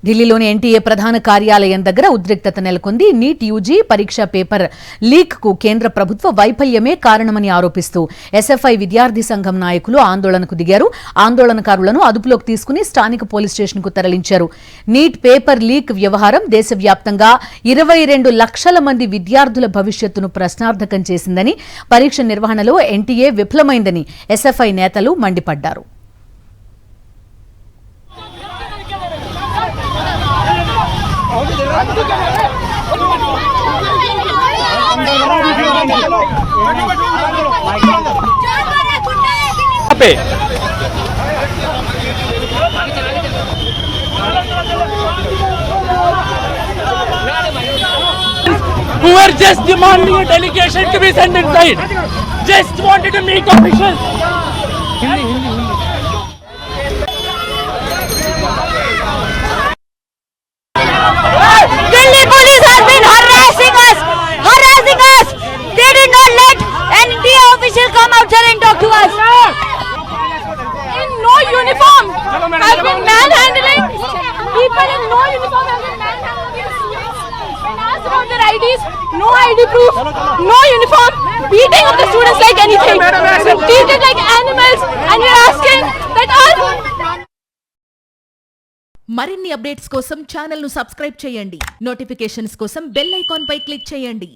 ఢిల్లీలోని ఎన్టీఏ ప్రధాన కార్యాలయం దగ్గర ఉద్రిక్తత నెలకొంది. నీట్ యూజీ పరీక్ష పేపర్ లీక్ కు కేంద్ర ప్రభుత్వ వైఫల్యమే కారణమని ఆరోపిస్తూ ఎస్ఎఫ్ఐ విద్యార్థి సంఘం నాయకులు ఆందోళనకు దిగారు. ఆందోళనకారులను అదుపులోకి తీసుకుని స్థానిక పోలీస్ స్టేషన్ కు తరలించారు. నీట్ పేపర్ లీక్ వ్యవహారం దేశవ్యాప్తంగా 22 లక్షల మంది విద్యార్థుల భవిష్యత్తును ప్రశ్నార్థకం చేసిందని, పరీక్ష నిర్వహణలో ఎన్టీఏ విఫలమైందని ఎస్ఎఫ్ఐ నేతలు మండిపడ్డారు. Who are just demanding a delegation to be sent inside, just wanted to make officials. Delhi police has been harassing us. They did not let NTA official come outside and talk to us. In no uniform have been manhandling. People in no uniform have been manhandling. When asked about their IDs, no ID proof, no uniform, beating of the students like anything. We're treated like animals, and we're asking that our మరిన్ని updates కోసం channel ను subscribe చేయండి. Notifications కోసం bell icon పై click చేయండి.